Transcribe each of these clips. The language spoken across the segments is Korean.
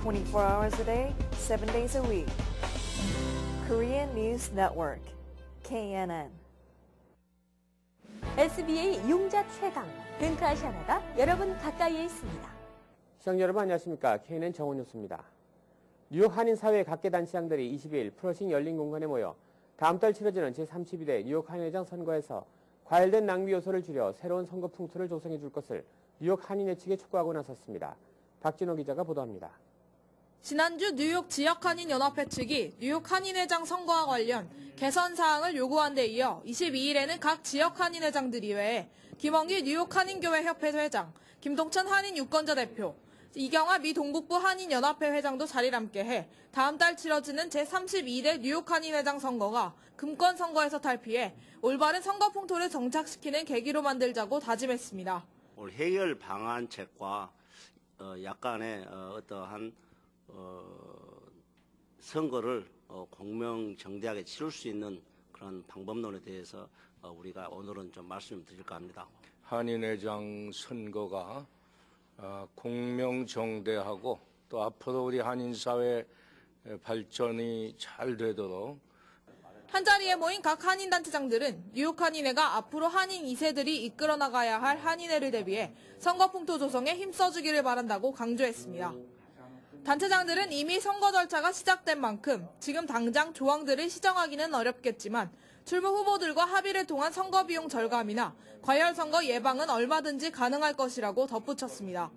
24 hours a day, 7 days a week. Korean News Network, KNN. SBA 용자 최강, 뱅크아시아나가 여러분 가까이에 있습니다. 시청자 여러분 안녕하십니까. KNN 정원 뉴스입니다. 뉴욕 한인사회 각계 단체장들이 22일 프러싱 열린 공간에 모여 다음 달 치러지는 제32대 뉴욕 한인회장 선거에서 과열된 낭비 요소를 줄여 새로운 선거 풍토를 조성해 줄 것을 뉴욕 한인회 측에 촉구하고 나섰습니다. 박진호 기자가 보도합니다. 지난주 뉴욕 지역한인연합회 측이 뉴욕 한인회장 선거와 관련 개선 사항을 요구한 데 이어 22일에는 각 지역한인회장들 이외에 김원기 뉴욕 한인교회 협회 회장, 김동천 한인유권자 대표, 이경화 미 동북부 한인연합회 회장도 자리를 함께해 다음 달 치러지는 제32대 뉴욕 한인회장 선거가 금권 선거에서 탈피해 올바른 선거 풍토를 정착시키는 계기로 만들자고 다짐했습니다. 해결 방안책과 약간의 어떠한 선거를 공명정대하게 치룰 수 있는 그런 방법론에 대해서 우리가 오늘은 좀 말씀을 드릴까 합니다. 한인회장 선거가 공명정대하고 또 앞으로 우리 한인사회 발전이 잘 되도록 한자리에 모인 각 한인단체장들은 뉴욕 한인회가 앞으로 한인 2세들이 이끌어 나가야 할 한인회를 대비해 선거풍토 조성에 힘써주기를 바란다고 강조했습니다. 단체장들은 이미 선거 절차가 시작된 만큼 지금 당장 조항들을 시정하기는 어렵겠지만 출마 후보들과 합의를 통한 선거 비용 절감이나 과열 선거 예방은 얼마든지 가능할 것이라고 덧붙였습니다.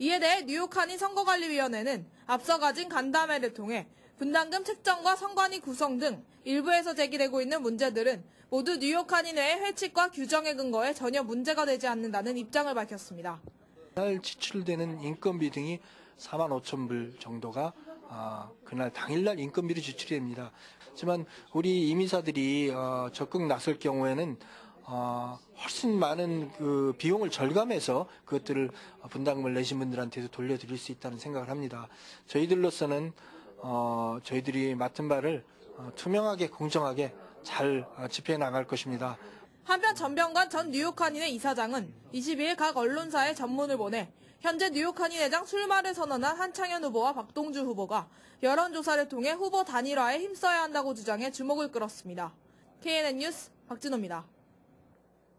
이에 대해 뉴욕 한인 선거관리위원회는 앞서 가진 간담회를 통해 분담금 책정과 선관위 구성 등 일부에서 제기되고 있는 문제들은 모두 뉴욕 한인회의 회칙과 규정의 근거에 전혀 문제가 되지 않는다는 입장을 밝혔습니다. 그날 지출되는 인건비 등이 4만 5천 불 정도가 그날 당일날 인건비로 지출이 됩니다. 하지만 우리 이민사들이 적극 나설 경우에는 훨씬 많은 그 비용을 절감해서 그것들을 분담금을 내신 분들한테도 돌려드릴 수 있다는 생각을 합니다. 저희들로서는 저희들이 맡은 바를 투명하게 공정하게 잘 집행해 나갈 것입니다. 한편 전병관 전 뉴욕 한인회 이사장은 22일 각 언론사에 전문을 보내 현재 뉴욕 한인회장 출마를 선언한 한창현 후보와 박동주 후보가 여론조사를 통해 후보 단일화에 힘써야 한다고 주장해 주목을 끌었습니다. KNN 뉴스 박진호입니다.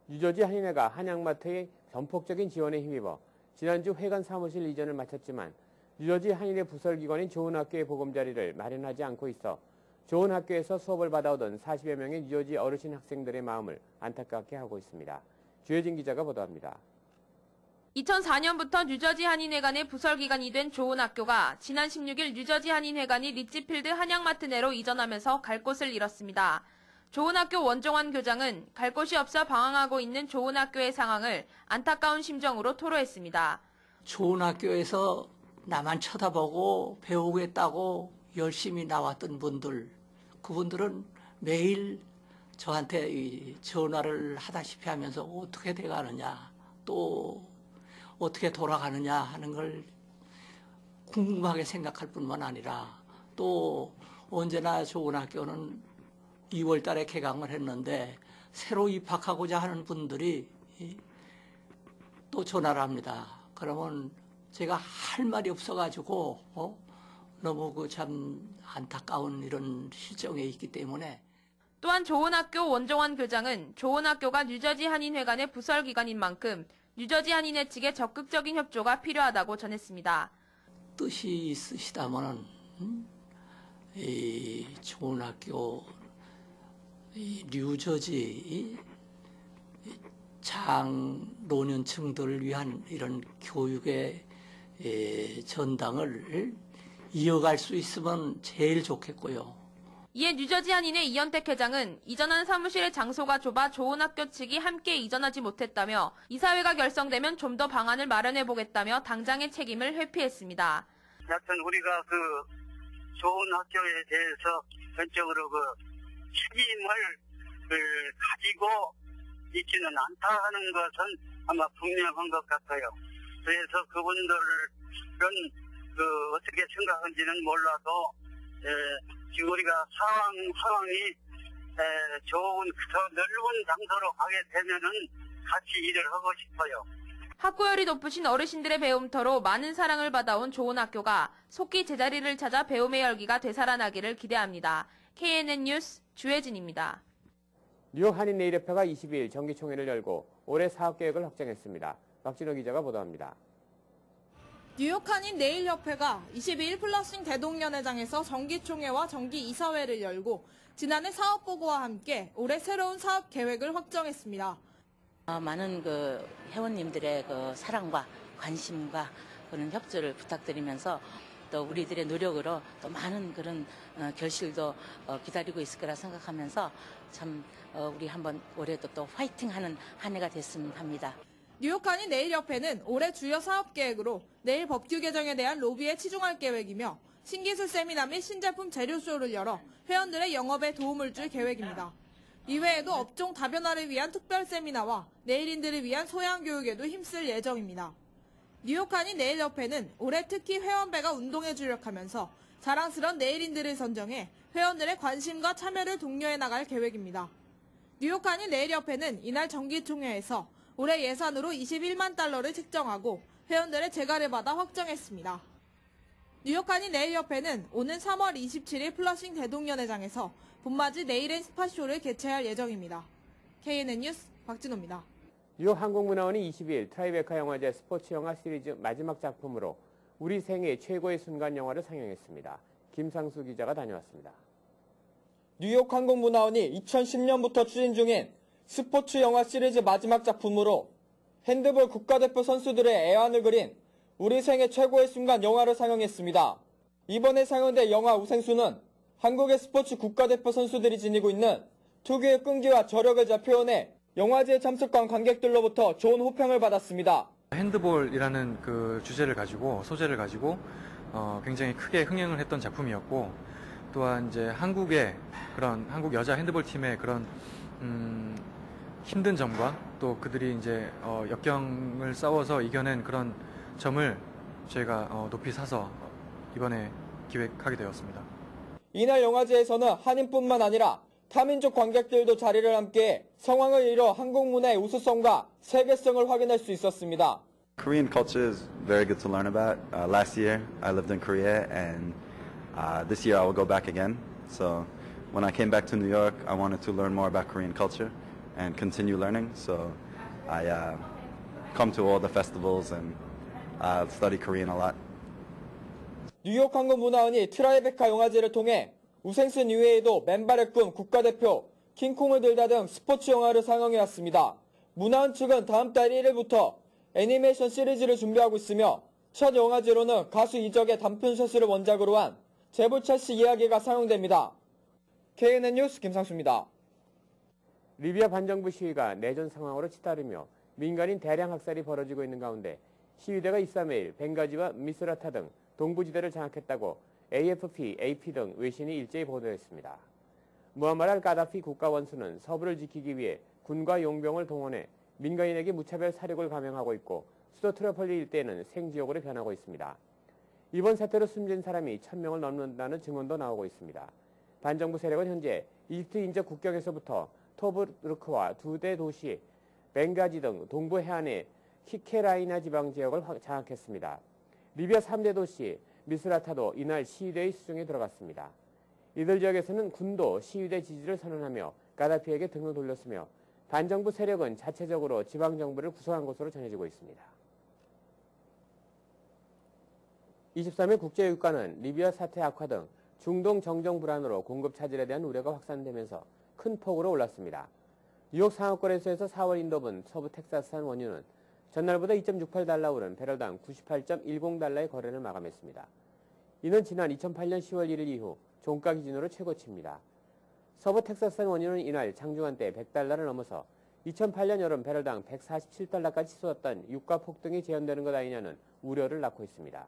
뉴저지 한인회가 한양마트의 전폭적인 지원에 힘입어 지난주 회관 사무실 이전을 마쳤지만 뉴저지 한인회 부설기관인 좋은학교의 보금자리를 마련하지 않고 있어 좋은학교에서 수업을 받아오던 40여 명의 뉴저지 어르신 학생들의 마음을 안타깝게 하고 있습니다. 주혜진 기자가 보도합니다. 2004년부터 뉴저지 한인회관의 부설기관이 된 좋은학교가 지난 16일 뉴저지 한인회관이 리치필드 한양마트 내로 이전하면서 갈 곳을 잃었습니다. 좋은학교 원종환 교장은 갈 곳이 없어 방황하고 있는 좋은학교의 상황을 안타까운 심정으로 토로했습니다. 좋은학교에서 나만 쳐다보고 배우겠다고 열심히 나왔던 분들, 그분들은 매일 저한테 전화를 하다시피 하면서 어떻게 돼가느냐, 또 어떻게 돌아가느냐 하는 걸 궁금하게 생각할 뿐만 아니라 또 언제나 좋은 학교는 2월 달에 개강을 했는데 새로 입학하고자 하는 분들이 또 전화를 합니다. 그러면 제가 할 말이 없어가지고 너무 그 참 안타까운 이런 실정에 있기 때문에. 또한 좋은학교 원종환 교장은 좋은학교가 뉴저지 한인회관의 부설기관인 만큼 뉴저지 한인회 측의 적극적인 협조가 필요하다고 전했습니다. 뜻이 있으시다면은 이 좋은학교 뉴저지 장노년층들을 위한 이런 교육의 전당을 이어갈 수 있으면 제일 좋겠고요. 이에 뉴저지 한인회 이현택 회장은 이전한 사무실의 장소가 좁아 좋은학교 측이 함께 이전하지 못했다며 이사회가 결성되면 좀 더 방안을 마련해보겠다며 당장의 책임을 회피했습니다. 하여튼 우리가 그 좋은 학교에 대해서 전적으로 그 책임을 가지고 있지는 않다 하는 것은 아마 분명한 것 같아요. 그래서 그분들은 어떻게 생각하는지는 몰라도 지금 우리가 상황이 좋은 더 넓은 장소로 가게 되면은 같이 일을 하고 싶어요. 학구열이 높으신 어르신들의 배움터로 많은 사랑을 받아온 좋은 학교가 속히 제자리를 찾아 배움의 열기가 되살아나기를 기대합니다. KNN 뉴스 주혜진입니다. 뉴욕 한인내일협회가 22일 정기총회를 열고 올해 사업계획을 확정했습니다. 박진호 기자가 보도합니다. 뉴욕 한인내일협회가 22일 플러싱 대동연회장에서 정기총회와 정기이사회를 열고 지난해 사업보고와 함께 올해 새로운 사업계획을 확정했습니다. 많은 회원님들의 사랑과 관심과 그런 협조를 부탁드리면서 또 우리들의 노력으로 또 많은 그런 결실도 기다리고 있을 거라 생각하면서 참 우리 한번 올해도 또 화이팅하는 한 해가 됐으면 합니다. 뉴욕 한인내일협회는 올해 주요 사업계획으로 내일 법규 개정에 대한 로비에 치중할 계획이며 신기술 세미나 및 신제품 재료쇼를 열어 회원들의 영업에 도움을 줄 계획입니다. 이외에도 업종 다변화를 위한 특별 세미나와 내일인들을 위한 소양 교육에도 힘쓸 예정입니다. 뉴욕 한인내일협회는 올해 특히 회원배가 운동에 주력하면서 자랑스런 내일인들을 선정해 회원들의 관심과 참여를 독려해 나갈 계획입니다. 뉴욕 한인내일협회는 이날 정기총회에서 올해 예산으로 21만 달러를 책정하고 회원들의 재가를 받아 확정했습니다. 뉴욕 한인내일협회는 오는 3월 27일 플러싱 대동연회장에서 봄맞이 네일앤 스파쇼를 개최할 예정입니다. KNN 뉴스 박진호입니다. 뉴욕 한국문화원이 22일 트라이베카 영화제 스포츠 영화 시리즈 마지막 작품으로 우리 생애 최고의 순간 영화를 상영했습니다. 김상수 기자가 다녀왔습니다. 뉴욕 한국문화원이 2010년부터 추진 중인 스포츠 영화 시리즈 마지막 작품으로 핸드볼 국가대표 선수들의 애환을 그린 우리 생애 최고의 순간 영화를 상영했습니다. 이번에 상영된 영화 우생수는 한국의 스포츠 국가대표 선수들이 지니고 있는 특유의 끈기와 저력을 잘 표현해 영화제에 참석한 관객들로부터 좋은 호평을 받았습니다. 핸드볼이라는 주제를 가지고 소재를 가지고 굉장히 크게 흥행을 했던 작품이었고 또한 이제 한국의 그런 한국 여자 핸드볼 팀의 그런 힘든 점과 또 그들이 이제 역경을 싸워서 이겨낸 그런 점을 저희가 높이 사서 이번에 기획하게 되었습니다. 이날 영화제에서는 한인뿐만 아니라 타민족 관객들도 자리를 함께 성황을 이뤄 한국 문화의 우수성과 세계성을 확인할 수 있었습니다. Korean culture is very good to learn about. Last year I lived in Korea and this year I will go back again. So when I came back to New York, I wanted to learn more about Korean culture and continue learning. So I come to all the festivals and study Korean a lot. 뉴욕 한국문화원이 트라이베카 영화제를 통해 우생순 이외에도 맨발의 꿈 국가대표, 킹콩을 들다 등 스포츠 영화를 상영해왔습니다. 문화원 측은 다음 달 1일부터 애니메이션 시리즈를 준비하고 있으며 첫 영화제로는 가수 이적의 단편샷을 원작으로 한 재벌 씨 이야기가 상영됩니다. KNN 뉴스 김상수입니다. 리비아 반정부 시위가 내전 상황으로 치달으며 민간인 대량 학살이 벌어지고 있는 가운데 시위대가 23일 벵가지와 미스라타 등 동부지대를 장악했다고 AFP, AP 등 외신이 일제히 보도했습니다. 무함마르 알가다피 국가원수는 서부를 지키기 위해 군과 용병을 동원해 민간인에게 무차별 사륙을 감행하고 있고 수도 트리폴리 일대는 생지옥으로 변하고 있습니다. 이번 사태로 숨진 사람이 1000명을 넘는다는 증언도 나오고 있습니다. 반정부 세력은 현재 이집트 인접 국경에서부터 토브루크와 두 대 도시 벵가지 등 동부 해안의 키케라이나 지방 지역을 장악했습니다. 리비아 3대 도시 미스라타도 이날 시위대의 수중에 들어갔습니다. 이들 지역에서는 군도 시위대 지지를 선언하며 가다피에게 등을 돌렸으며 반정부 세력은 자체적으로 지방정부를 구성한 것으로 전해지고 있습니다. 23일 국제유가는 리비아 사태 악화 등 중동 정정 불안으로 공급 차질에 대한 우려가 확산되면서 큰 폭으로 올랐습니다. 뉴욕 상업거래소에서 4월 인도분 서부 텍사스산 원유는 전날보다 2.68달러 오른 배럴당 98.10달러의 거래를 마감했습니다. 이는 지난 2008년 10월 1일 이후 종가 기준으로 최고치입니다. 서부 텍사스산 원유는 이날 장중한때 100달러를 넘어서 2008년 여름 배럴당 147달러까지 치솟았던 유가 폭등이 재현되는 것 아니냐는 우려를 낳고 있습니다.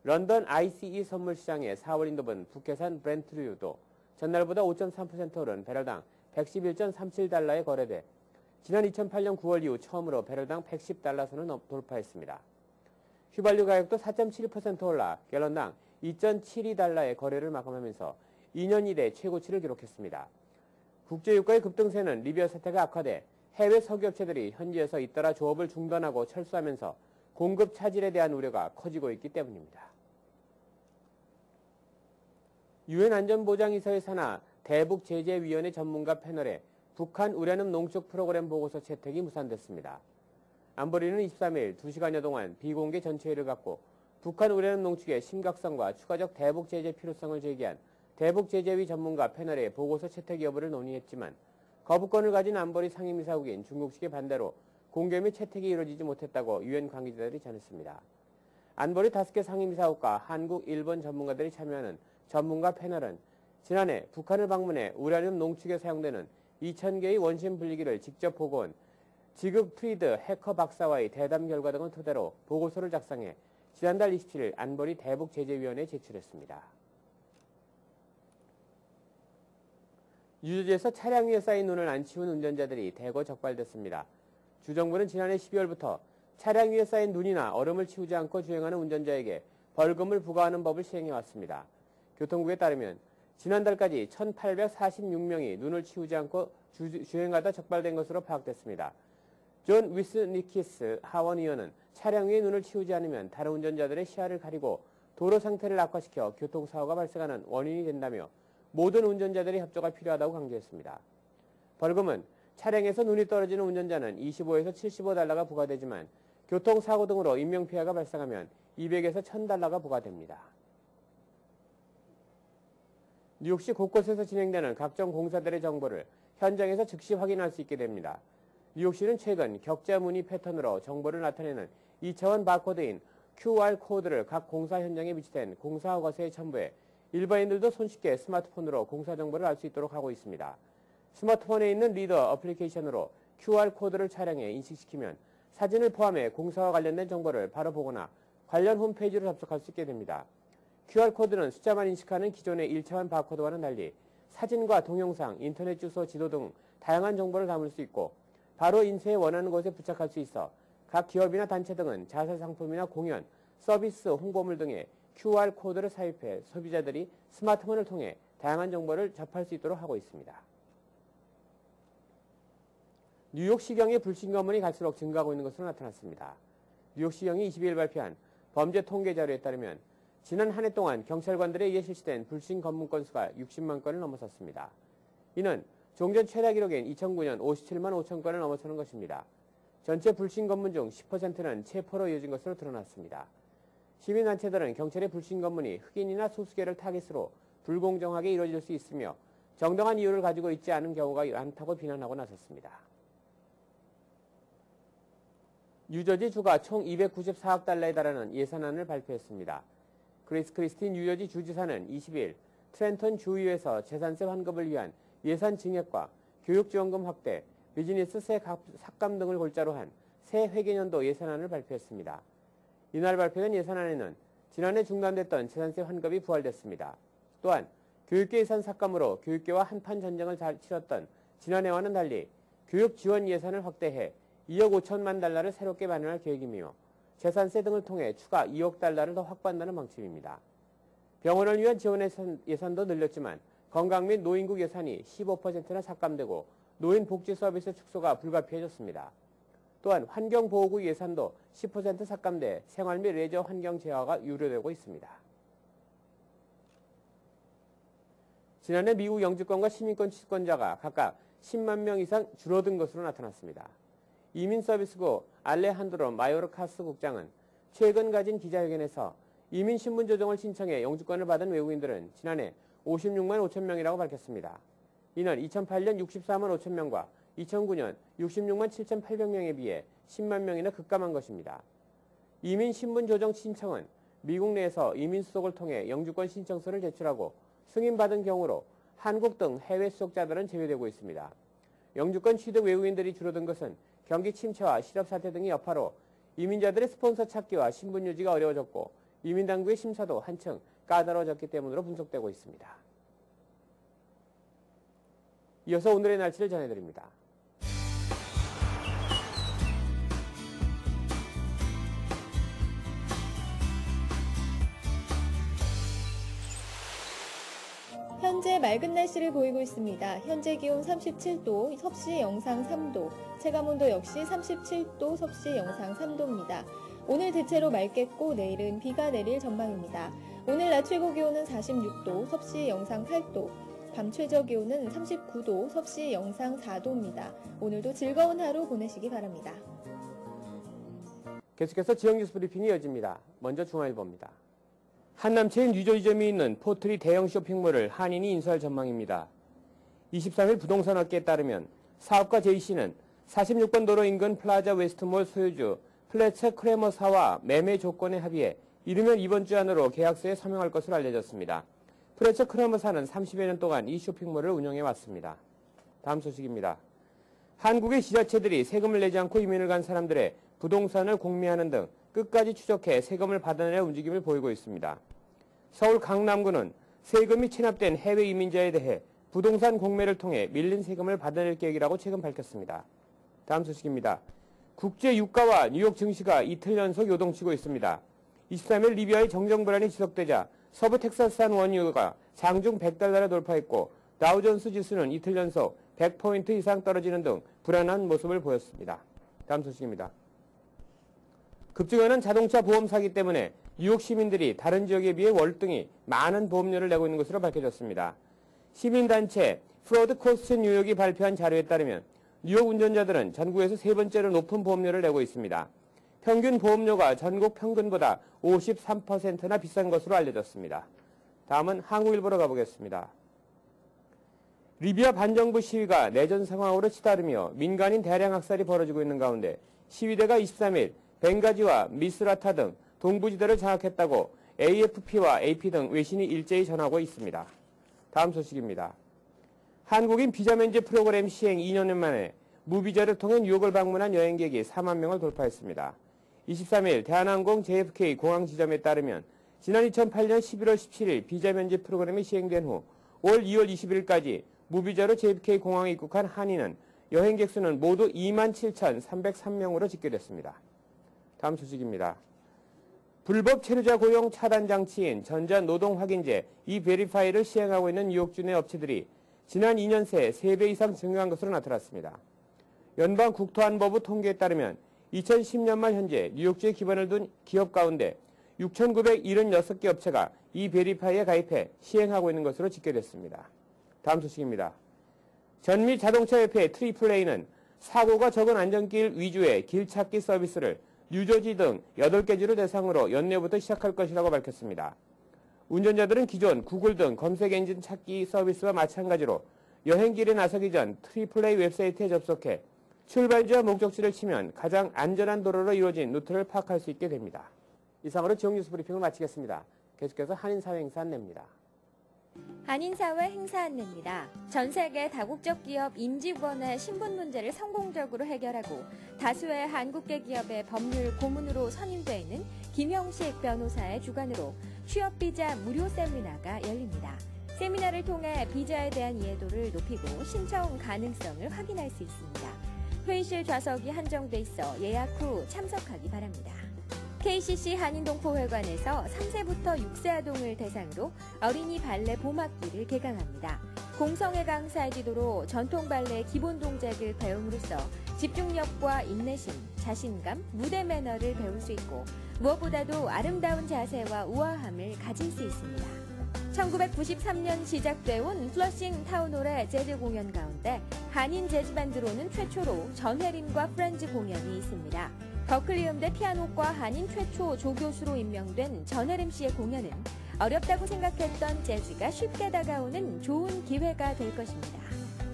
런던 ICE 선물시장의 4월 인도분 북해산 브렌트류도 전날보다 5.3% 오른 배럴당 111.37달러에 거래돼 지난 2008년 9월 이후 처음으로 배럴당 110달러 선을 돌파했습니다. 휘발유 가격도 4.7% 올라 갤런당 2.72달러의 거래를 마감하면서 2년 이래 최고치를 기록했습니다. 국제유가의 급등세는 리비아 사태가 악화돼 해외 석유업체들이 현지에서 잇따라 조업을 중단하고 철수하면서 공급 차질에 대한 우려가 커지고 있기 때문입니다. 유엔 안전보장이사회 산하 대북제재위원회 전문가 패널에 북한 우라늄 농축 프로그램 보고서 채택이 무산됐습니다. 안보리는 23일 2시간여 동안 비공개 전체회의를 갖고 북한 우라늄 농축의 심각성과 추가적 대북 제재 필요성을 제기한 대북 제재위 전문가 패널의 보고서 채택 여부를 논의했지만 거부권을 가진 안보리 상임이사국인 중국 측의 반대로 공개 및 채택이 이루어지지 못했다고 유엔 관계자들이 전했습니다. 안보리 5개 상임이사국과 한국, 일본 전문가들이 참여하는 전문가 패널은 지난해 북한을 방문해 우라늄 농축에 사용되는 2,000개의 원심 분리기를 직접 보고 온 지극 프리드 해커 박사와의 대담 결과 등을 토대로 보고서를 작성해 지난달 27일 안보리 대북제재위원회에 제출했습니다. 뉴저지에서 차량 위에 쌓인 눈을 안 치운 운전자들이 대거 적발됐습니다. 주정부는 지난해 12월부터 차량 위에 쌓인 눈이나 얼음을 치우지 않고 주행하는 운전자에게 벌금을 부과하는 법을 시행해왔습니다. 교통부에 따르면 지난달까지 1,846명이 눈을 치우지 않고 주행하다 적발된 것으로 파악됐습니다. 존 위스니키스 하원 의원은 차량 위에 눈을 치우지 않으면 다른 운전자들의 시야를 가리고 도로 상태를 악화시켜 교통사고가 발생하는 원인이 된다며 모든 운전자들의 협조가 필요하다고 강조했습니다. 벌금은 차량에서 눈이 떨어지는 운전자는 25에서 75달러가 부과되지만 교통사고 등으로 인명피해가 발생하면 200에서 1000달러가 부과됩니다. 뉴욕시 곳곳에서 진행되는 각종 공사들의 정보를 현장에서 즉시 확인할 수 있게 됩니다. 뉴욕시는 최근 격자 무늬 패턴으로 정보를 나타내는 2차원 바코드인 QR코드를 각 공사 현장에 비치된 공사허가서에 첨부해 일반인들도 손쉽게 스마트폰으로 공사 정보를 알 수 있도록 하고 있습니다. 스마트폰에 있는 리더 어플리케이션으로 QR코드를 촬영해 인식시키면 사진을 포함해 공사와 관련된 정보를 바로 보거나 관련 홈페이지로 접속할 수 있게 됩니다. QR코드는 숫자만 인식하는 기존의 1차원 바코드와는 달리 사진과 동영상, 인터넷 주소, 지도 등 다양한 정보를 담을 수 있고 바로 인쇄해 원하는 곳에 부착할 수 있어 각 기업이나 단체 등은 자사 상품이나 공연, 서비스, 홍보물 등의 QR코드를 삽입해 소비자들이 스마트폰을 통해 다양한 정보를 접할 수 있도록 하고 있습니다. 뉴욕시경의 불신검문이 갈수록 증가하고 있는 것으로 나타났습니다. 뉴욕시경이 22일 발표한 범죄 통계 자료에 따르면 지난 한 해 동안 경찰관들에 의해 실시된 불신 검문 건수가 60만 건을 넘어섰습니다. 이는 종전 최다 기록인 2009년 57만 5천 건을 넘어서는 것입니다. 전체 불신 검문 중 10%는 체포로 이어진 것으로 드러났습니다. 시민단체들은 경찰의 불신 검문이 흑인이나 소수계를 타깃으로 불공정하게 이루어질 수 있으며 정당한 이유를 가지고 있지 않은 경우가 많다고 비난하고 나섰습니다. 뉴저지 주가 총 294억 달러에 달하는 예산안을 발표했습니다. 크리스 크리스티 뉴저지 주지사는 20일 트렌턴 주의회에서 재산세 환급을 위한 예산 증액과 교육지원금 확대, 비즈니스 세 삭감 등을 골자로 한 새 회계년도 예산안을 발표했습니다. 이날 발표된 예산안에는 지난해 중단됐던 재산세 환급이 부활됐습니다. 또한 교육계 예산 삭감으로 교육계와 한판 전쟁을 치렀던 지난해와는 달리 교육 지원 예산을 확대해 2억 5천만 달러를 새롭게 마련할 계획이며 재산세 등을 통해 추가 2억 달러를 더 확보한다는 방침입니다. 병원을 위한 지원 예산도 늘렸지만 건강 및 노인국 예산이 15%나 삭감되고 노인 복지 서비스 축소가 불가피해졌습니다. 또한 환경보호구 예산도 10% 삭감돼 생활 및 레저 환경 재화가 유료되고 있습니다. 지난해 미국 영주권과 시민권 취득권자가 각각 10만 명 이상 줄어든 것으로 나타났습니다. 이민서비스국 알레한드로 마요르카스 국장은 최근 가진 기자회견에서 이민신분 조정을 신청해 영주권을 받은 외국인들은 지난해 56만 5천 명이라고 밝혔습니다. 이는 2008년 64만 5천 명과 2009년 66만 7,800명에 비해 10만 명이나 급감한 것입니다. 이민신분 조정 신청은 미국 내에서 이민 수속을 통해 영주권 신청서를 제출하고 승인받은 경우로 한국 등 해외 수속자들은 제외되고 있습니다. 영주권 취득 외국인들이 줄어든 것은 경기 침체와 실업 사태 등의 여파로 이민자들의 스폰서 찾기와 신분 유지가 어려워졌고 이민당국의 심사도 한층 까다로워졌기 때문으로 분석되고 있습니다. 이어서 오늘의 날씨를 전해드립니다. 현재 맑은 날씨를 보이고 있습니다. 현재 기온 37도, 섭씨 영상 3도, 체감온도 역시 37도, 섭씨 영상 3도입니다. 오늘 대체로 맑겠고 내일은 비가 내릴 전망입니다. 오늘 낮 최고 기온은 46도, 섭씨 영상 8도, 밤 최저 기온은 39도, 섭씨 영상 4도입니다. 오늘도 즐거운 하루 보내시기 바랍니다. 계속해서 지역 뉴스 브리핑이 이어집니다. 먼저 중앙일보입니다. 한남체인 뉴저지점이 있는 포트리 대형 쇼핑몰을 한인이 인수할 전망입니다. 23일 부동산업계에 따르면 사업가 J씨는 46번 도로 인근 플라자 웨스트몰 소유주 플래처 크레머사와 매매 조건에 합의해 이르면 이번 주 안으로 계약서에 서명할 것으로 알려졌습니다. 플래처 크레머사는 30여 년 동안 이 쇼핑몰을 운영해왔습니다. 다음 소식입니다. 한국의 지자체들이 세금을 내지 않고 이민을 간 사람들의 부동산을 공매하는 등 끝까지 추적해 세금을 받아내려 움직임을 보이고 있습니다. 서울 강남구는 세금이 체납된 해외 이민자에 대해 부동산 공매를 통해 밀린 세금을 받아낼 계획이라고 최근 밝혔습니다. 다음 소식입니다. 국제 유가와 뉴욕 증시가 이틀 연속 요동치고 있습니다. 23일 리비아의 정정 불안이 지속되자 서부 텍사스산 원유가 장중 $100를 돌파했고 다우존스 지수는 이틀 연속 100포인트 이상 떨어지는 등 불안한 모습을 보였습니다. 다음 소식입니다. 급증하는 자동차 보험 사기 때문에 뉴욕 시민들이 다른 지역에 비해 월등히 많은 보험료를 내고 있는 것으로 밝혀졌습니다. 시민단체 프로드 코스트 뉴욕이 발표한 자료에 따르면 뉴욕 운전자들은 전국에서 세 번째로 높은 보험료를 내고 있습니다. 평균 보험료가 전국 평균보다 53%나 비싼 것으로 알려졌습니다. 다음은 한국일보로 가보겠습니다. 리비아 반정부 시위가 내전 상황으로 치달으며 민간인 대량 학살이 벌어지고 있는 가운데 시위대가 23일 벵가지와 미스라타 등 동부지대를 장악했다고 AFP와 AP 등 외신이 일제히 전하고 있습니다. 다음 소식입니다. 한국인 비자 면제 프로그램 시행 2년 만에 무비자를 통해 뉴욕을 방문한 여행객이 4만 명을 돌파했습니다. 23일 대한항공 JFK 공항 지점에 따르면 지난 2008년 11월 17일 비자 면제 프로그램이 시행된 후 올 2월 20일까지 무비자로 JFK 공항에 입국한 한인은 여행객 수는 모두 27,303명으로 집계됐습니다. 다음 소식입니다. 불법 체류자 고용 차단 장치인 전자노동 확인제 E-Verify를 시행하고 있는 뉴욕주 내 업체들이 지난 2년 새 3배 이상 증가한 것으로 나타났습니다. 연방국토안보부 통계에 따르면 2010년 말 현재 뉴욕주에 기반을 둔 기업 가운데 6,976개 업체가 E-Verify에 가입해 시행하고 있는 것으로 집계됐습니다. 다음 소식입니다. 전미 자동차협회 AAA는 사고가 적은 안전길 위주의 길찾기 서비스를 뉴저지 등 8개 주를 대상으로 연내부터 시작할 것이라고 밝혔습니다. 운전자들은 기존 구글 등 검색 엔진 찾기 서비스와 마찬가지로 여행길에 나서기 전 AAA 웹사이트에 접속해 출발지와 목적지를 치면 가장 안전한 도로로 이루어진 루트를 파악할 수 있게 됩니다. 이상으로 지역 뉴스 브리핑을 마치겠습니다. 계속해서 한인사회 행사 안내입니다. 한인사회 행사 안내입니다. 전 세계 다국적 기업 임직원의 신분 문제를 성공적으로 해결하고 다수의 한국계 기업의 법률 고문으로 선임되어 있는 김형식 변호사의 주관으로 취업비자 무료 세미나가 열립니다. 세미나를 통해 비자에 대한 이해도를 높이고 신청 가능성을 확인할 수 있습니다. 회의실 좌석이 한정돼 있어 예약 후 참석하기 바랍니다. KCC 한인동포회관에서 3세부터 6세 아동을 대상으로 어린이 발레 봄학기를 개강합니다. 공성애 강사의 지도로 전통 발레 기본 동작을 배움으로써 집중력과 인내심, 자신감, 무대 매너를 배울 수 있고 무엇보다도 아름다운 자세와 우아함을 가질 수 있습니다. 1993년 시작돼온 플러싱 타운홀의 재즈 공연 가운데 한인 재즈밴드로는 최초로 전혜림과 프렌즈 공연이 있습니다. 버클리 음대 피아노과 한인 최초 조교수로 임명된 전혜림 씨의 공연은 어렵다고 생각했던 재즈가 쉽게 다가오는 좋은 기회가 될 것입니다.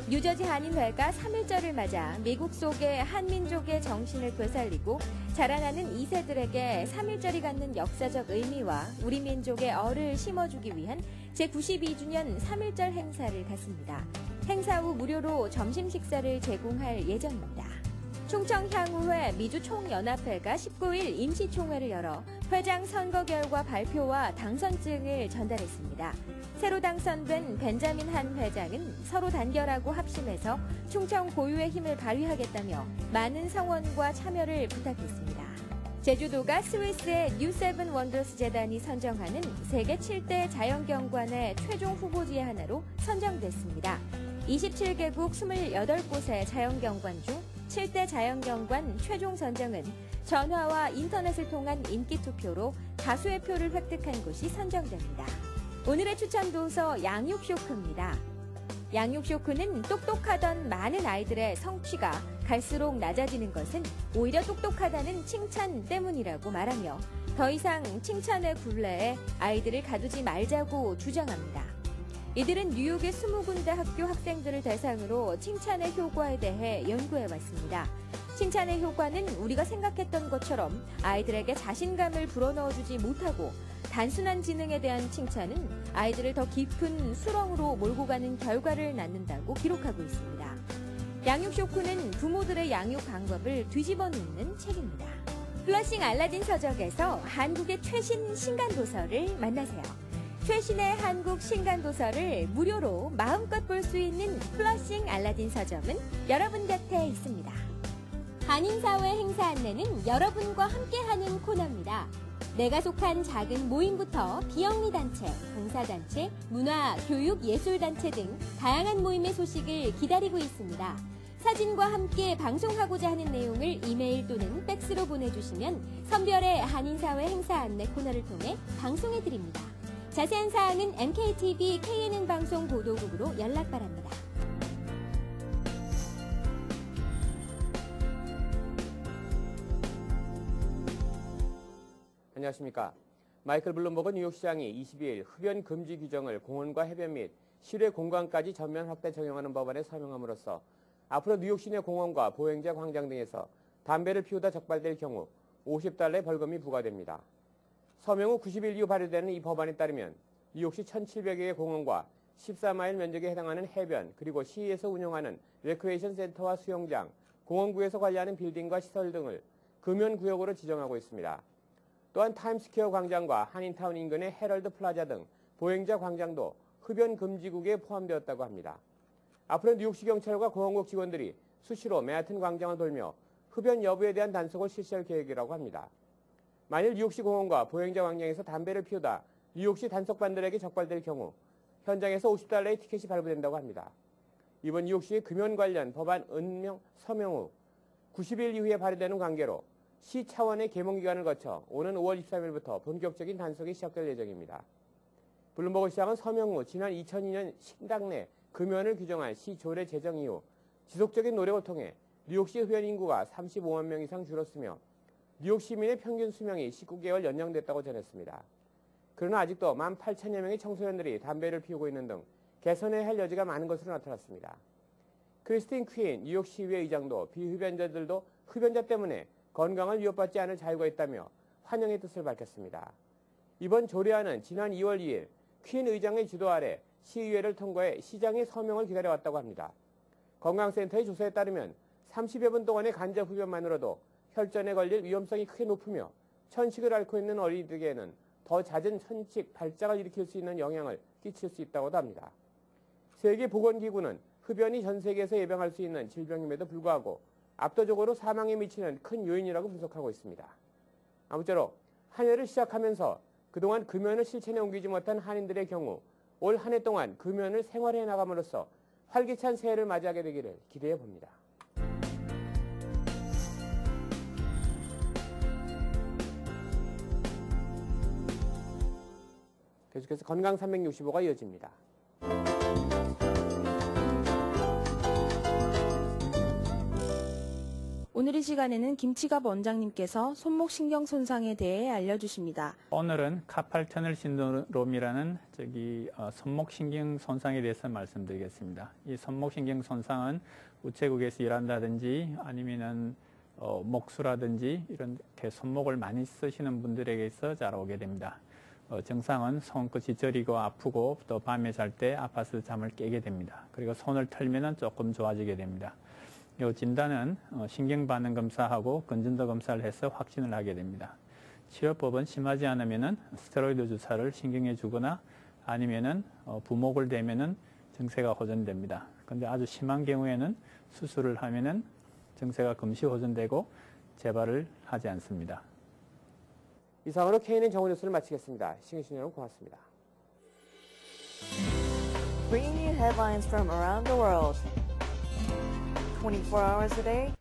뉴저지 한인회가 3.1절을 맞아 미국 속의 한민족의 정신을 되살리고 자라나는 2세들에게 3.1절이 갖는 역사적 의미와 우리 민족의 얼을 심어주기 위한 제92주년 3.1절 행사를 갖습니다. 행사 후 무료로 점심 식사를 제공할 예정입니다. 충청향후회 미주총연합회가 19일 임시총회를 열어 회장 선거 결과 발표와 당선증을 전달했습니다. 새로 당선된 벤자민 한 회장은 서로 단결하고 합심해서 충청 고유의 힘을 발휘하겠다며 많은 성원과 참여를 부탁했습니다. 제주도가 스위스의 뉴세븐 원더스 재단이 선정하는 세계 7대 자연경관의 최종 후보지의 하나로 선정됐습니다. 27개국 28곳의 자연경관 중 7대 자연경관 최종 선정은 전화와 인터넷을 통한 인기투표로 다수의 표를 획득한 곳이 선정됩니다. 오늘의 추천 도서 양육쇼크입니다. 양육쇼크는 똑똑하던 많은 아이들의 성취가 갈수록 낮아지는 것은 오히려 똑똑하다는 칭찬 때문이라고 말하며 더 이상 칭찬의 굴레에 아이들을 가두지 말자고 주장합니다. 이들은 뉴욕의 20군데 학교 학생들을 대상으로 칭찬의 효과에 대해 연구해왔습니다. 칭찬의 효과는 우리가 생각했던 것처럼 아이들에게 자신감을 불어넣어주지 못하고 단순한 지능에 대한 칭찬은 아이들을 더 깊은 수렁으로 몰고 가는 결과를 낳는다고 기록하고 있습니다. 양육쇼크는 부모들의 양육 방법을 뒤집어 놓는 책입니다. 플러싱 알라딘 서적에서 한국의 최신 신간도서를 만나세요. 최신의 한국 신간도서를 무료로 마음껏 볼 수 있는 플러싱 알라딘 서점은 여러분 곁에 있습니다. 한인사회 행사 안내는 여러분과 함께하는 코너입니다. 내가 속한 작은 모임부터 비영리단체, 봉사단체, 문화, 교육, 예술단체 등 다양한 모임의 소식을 기다리고 있습니다. 사진과 함께 방송하고자 하는 내용을 이메일 또는 팩스로 보내주시면 선별의 한인사회 행사 안내 코너를 통해 방송해드립니다. 자세한 사항은 MKTV KNN 방송 보도국으로 연락 바랍니다. 안녕하십니까. 마이클 블룸버그 뉴욕시장이 22일 흡연 금지 규정을 공원과 해변 및 실외 공간까지 전면 확대 적용하는 법안에 서명함으로써 앞으로 뉴욕 시내 공원과 보행자 광장 등에서 담배를 피우다 적발될 경우 $50의 벌금이 부과됩니다. 서명 후 90일 이후 발효되는 이 법안에 따르면 뉴욕시 1,700여 개 공원과 14마일 면적에 해당하는 해변 그리고 시에서 운영하는 레크레이션 센터와 수영장, 공원구에서 관리하는 빌딩과 시설 등을 금연구역으로 지정하고 있습니다. 또한 타임스퀘어 광장과 한인타운 인근의 헤럴드 플라자 등 보행자 광장도 흡연 금지구에 포함되었다고 합니다. 앞으로 뉴욕시 경찰과 공원국 직원들이 수시로 맨하튼 광장을 돌며 흡연 여부에 대한 단속을 실시할 계획이라고 합니다. 만일 뉴욕시 공원과 보행자 광장에서 담배를 피우다 뉴욕시 단속반들에게 적발될 경우 현장에서 $50의 티켓이 발부된다고 합니다. 이번 뉴욕시 금연 관련 법안 서명 후 90일 이후에 발효되는 관계로 시 차원의 개몽기간을 거쳐 오는 5월 23일부터 본격적인 단속이 시작될 예정입니다. 블룸버그 시장은 서명 후 지난 2002년 식당 내 금연을 규정한 시 조례 제정 이후 지속적인 노력을 통해 뉴욕시 흡연 인구가 35만 명 이상 줄었으며 뉴욕 시민의 평균 수명이 19개월 연장됐다고 전했습니다. 그러나 아직도 18,000여 명의 청소년들이 담배를 피우고 있는 등 개선해야 할 여지가 많은 것으로 나타났습니다. 크리스틴 퀸 뉴욕 시의회 의장도 비흡연자들도 흡연자 때문에 건강을 위협받지 않을 자유가 있다며 환영의 뜻을 밝혔습니다. 이번 조례안은 지난 2월 2일 퀸 의장의 주도 아래 시의회를 통과해 시장의 서명을 기다려왔다고 합니다. 건강센터의 조사에 따르면 30여 분 동안의 간접 흡연만으로도 혈전에 걸릴 위험성이 크게 높으며 천식을 앓고 있는 어린이들에게는 더 잦은 천식 발작을 일으킬 수 있는 영향을 끼칠 수 있다고도 합니다. 세계보건기구는 흡연이 전 세계에서 예방할 수 있는 질병임에도 불구하고 압도적으로 사망에 미치는 큰 요인이라고 분석하고 있습니다. 아무쪼록 한 해를 시작하면서 그동안 금연을 실천에 옮기지 못한 한인들의 경우 올 한 해 동안 금연을 생활해 나감으로써 활기찬 새해를 맞이하게 되기를 기대해 봅니다. 계속해서 건강 365가 이어집니다. 오늘 이 시간에는 김치갑 원장님께서 손목 신경 손상에 대해 알려주십니다. 오늘은 카팔 터널 신드롬이라는 손목 신경 손상에 대해서 말씀드리겠습니다. 이 손목 신경 손상은 우체국에서 일한다든지 아니면은 목수라든지 이렇게 손목을 많이 쓰시는 분들에게서 잘 오게 됩니다. 증상은 손끝이 저리고 아프고 또 밤에 잘 때 아파서 잠을 깨게 됩니다. 그리고 손을 털면은 조금 좋아지게 됩니다. 이 진단은 신경반응 검사하고 건전도 검사를 해서 확진을 하게 됩니다. 치료법은 심하지 않으면은 스테로이드 주사를 신경에 주거나 아니면은 부목을 대면은 증세가 호전됩니다. 근데 아주 심한 경우에는 수술을 하면은 증세가 금시 호전되고 재발을 하지 않습니다. 이상으로 KNN 정오 뉴스를 마치겠습니다. 시청해주신 여러분 고맙습니다. Bringing you headlines from around the world. 24 hours a day,